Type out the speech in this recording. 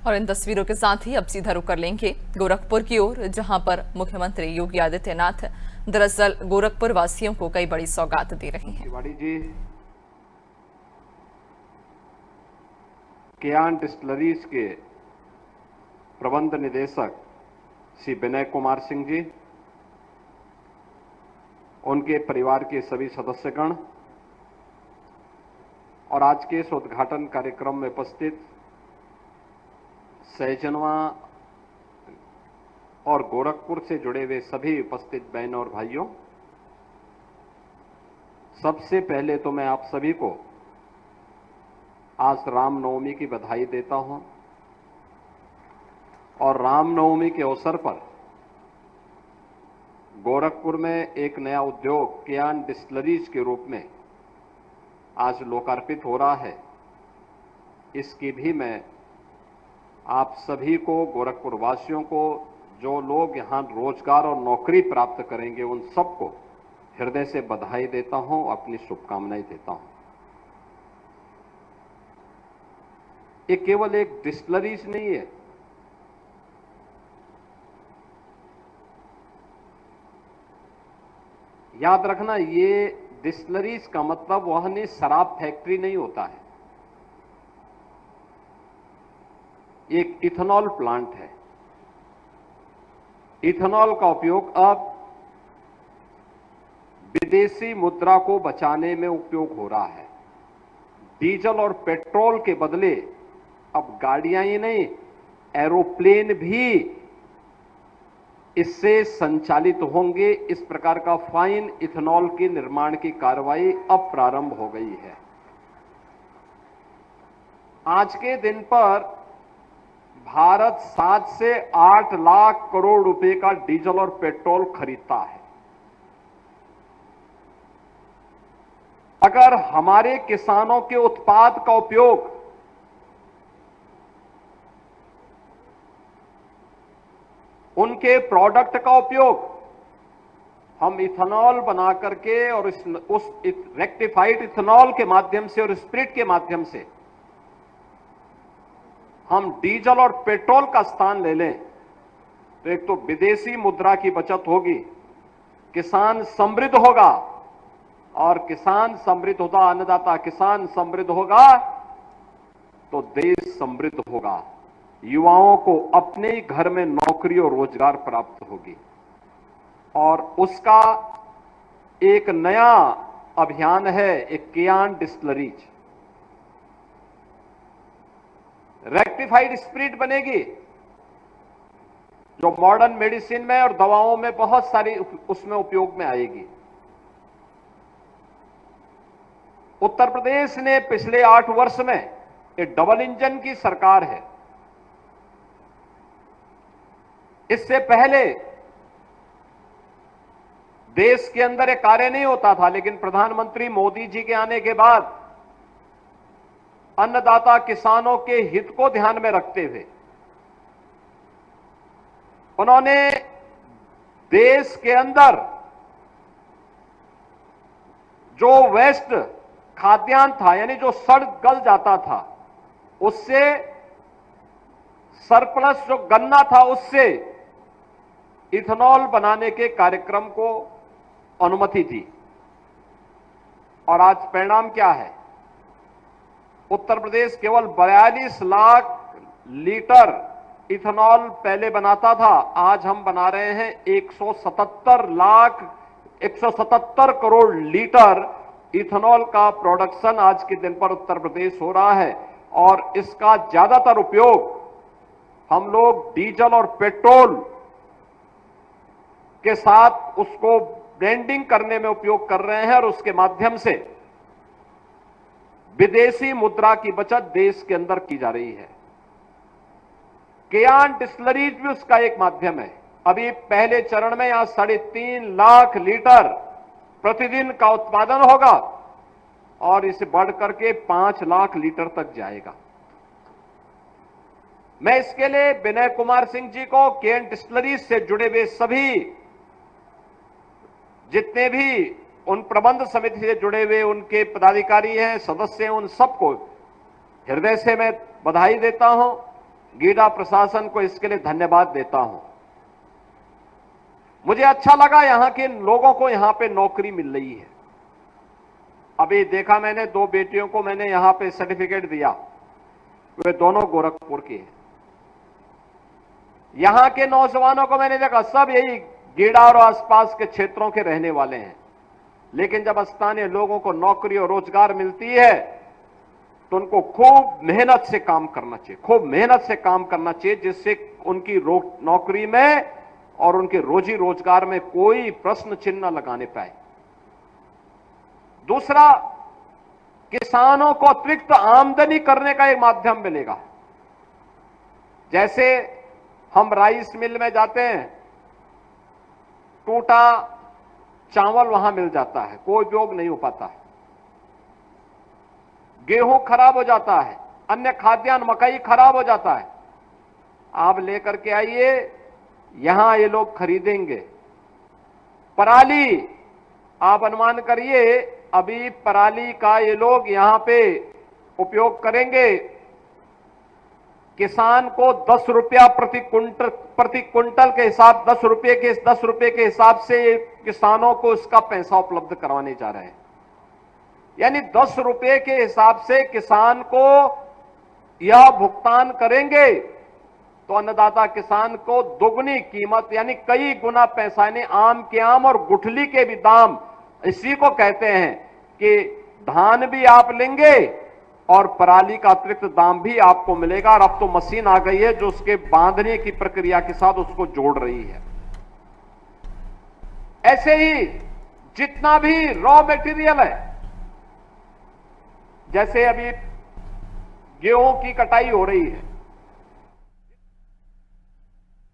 और इन तस्वीरों के साथ ही अब सीधा रुख कर लेंगे गोरखपुर की ओर, जहां पर मुख्यमंत्री योगी आदित्यनाथ दरअसल गोरखपुर वासियों को कई बड़ी सौगात दे रहे हैं। तिवारी जी, कियान डिस्टिलरीज के प्रबंध निदेशक श्री विनय कुमार सिंह जी, उनके परिवार के सभी सदस्यगण और आज के इस उद्घाटन कार्यक्रम में उपस्थित सहजनवा और गोरखपुर से जुड़े हुए सभी उपस्थित बहनों और भाइयों, सबसे पहले तो मैं आप सभी को आज रामनवमी की बधाई देता हूं और रामनवमी के अवसर पर गोरखपुर में एक नया उद्योग कियान डिस्टिलरीज के रूप में आज लोकार्पित हो रहा है। इसकी भी मैं आप सभी को, गोरखपुर वासियों को, जो लोग यहां रोजगार और नौकरी प्राप्त करेंगे, उन सबको हृदय से बधाई देता हूं, अपनी शुभकामनाएं देता हूं। ये केवल एक डिस्टिलरीज नहीं है, याद रखना, ये डिस्टिलरीज का मतलब वह नहीं शराब फैक्ट्री नहीं होता है, एक इथेनॉल प्लांट है। इथेनॉल का उपयोग अब विदेशी मुद्रा को बचाने में उपयोग हो रहा है। डीजल और पेट्रोल के बदले अब गाड़ियां ही नहीं, एरोप्लेन भी इससे संचालित होंगे। इस प्रकार का फाइन इथेनॉल के निर्माण की कार्रवाई अब प्रारंभ हो गई है। आज के दिन पर भारत 7 से 8 लाख करोड़ रुपए का डीजल और पेट्रोल खरीदता है। अगर हमारे किसानों के उत्पाद का उपयोग उनके प्रोडक्ट का उपयोग हम इथेनॉल बना करके और उस रेक्टिफाइड इथेनॉल के माध्यम से और स्पिरिट के माध्यम से हम डीजल और पेट्रोल का स्थान ले लें, तो एक तो विदेशी मुद्रा की बचत होगी, किसान समृद्ध होगा, और किसान समृद्ध होगा, अन्नदाता किसान समृद्ध होगा तो देश समृद्ध होगा। युवाओं को अपने ही घर में नौकरी और रोजगार प्राप्त होगी। और उसका एक नया अभियान है, एक कियान डिस्टिलरीज। रेक्टिफाइड स्पिरिट बनेगी जो मॉडर्न मेडिसिन में और दवाओं में बहुत सारी उसमें उपयोग में आएगी। उत्तर प्रदेश ने पिछले 8 वर्ष में एक डबल इंजन की सरकार है। इससे पहले देश के अंदर एक कार्य नहीं होता था, लेकिन प्रधानमंत्री मोदी जी के आने के बाद अन्नदाता किसानों के हित को ध्यान में रखते हुए उन्होंने देश के अंदर जो वेस्ट खाद्यान्न था, यानी जो सड़ गल जाता था, उससे सरप्लस जो गन्ना था उससे इथेनॉल बनाने के कार्यक्रम को अनुमति दी। और आज परिणाम क्या है? उत्तर प्रदेश केवल 42 लाख लीटर इथेनॉल पहले बनाता था, आज हम बना रहे हैं 177 करोड़ लीटर इथेनॉल का प्रोडक्शन आज के दिन पर उत्तर प्रदेश हो रहा है। और इसका ज्यादातर उपयोग हम लोग डीजल और पेट्रोल के साथ उसको ब्लेंडिंग करने में उपयोग कर रहे हैं और उसके माध्यम से विदेशी मुद्रा की बचत देश के अंदर की जा रही है। कियान डिस्टिलरीज भी उसका एक माध्यम है। अभी पहले चरण में यहां 3.5 लाख लीटर प्रतिदिन का उत्पादन होगा और इसे बढ़कर के 5 लाख लीटर तक जाएगा। मैं इसके लिए विनय कुमार सिंह जी को, कियान डिस्टिलरीज से जुड़े हुए सभी जितने भी उन प्रबंध समिति से जुड़े हुए उनके पदाधिकारी हैं, सदस्य हैं, उन सबको हृदय से मैं बधाई देता हूं। गीडा प्रशासन को इसके लिए धन्यवाद देता हूं। मुझे अच्छा लगा यहां के लोगों को यहां पे नौकरी मिल रही है। अभी देखा मैंने 2 बेटियों को मैंने यहां पे सर्टिफिकेट दिया, वे दोनों गोरखपुर की हैं। यहां के नौजवानों को मैंने देखा सब यही गीडा और आसपास के क्षेत्रों के रहने वाले हैं, लेकिन जब स्थानीय लोगों को नौकरी और रोजगार मिलती है तो उनको खूब मेहनत से काम करना चाहिए, खूब मेहनत से काम करना चाहिए, जिससे उनकी नौकरी में और उनके रोजी रोजगार में कोई प्रश्न चिन्ह न लगाने पाए। दूसरा, किसानों को अतिरिक्त आमदनी करने का एक माध्यम मिलेगा। जैसे हम राइस मिल में जाते हैं, टूटा चावल वहां मिल जाता है, कोई उपयोग नहीं हो पाता है। गेहूं खराब हो जाता है, अन्य खाद्यान्न मकई खराब हो जाता है, आप लेकर के आइए, यहां ये लोग खरीदेंगे। पराली, आप अनुमान करिए, अभी पराली का ये लोग यहां पे उपयोग करेंगे। किसान को 10 रुपया प्रति कुंटल के हिसाब 10 रुपए के हिसाब से किसानों को इसका पैसा उपलब्ध करवाने जा रहे हैं। यानी 10 रुपए के हिसाब से किसान को यह भुगतान करेंगे तो अन्नदाता किसान को दोगुनी कीमत यानी कई गुना पैसा, यानी आम के आम और गुठली के भी दाम, इसी को कहते हैं कि धान भी आप लेंगे और पराली का अतिरिक्त दाम भी आपको मिलेगा। और अब तो मशीन आ गई है जो उसके बांधने की प्रक्रिया के साथ उसको जोड़ रही है। ऐसे ही जितना भी रॉ मटेरियल है, जैसे अभी गेहूं की कटाई हो रही है,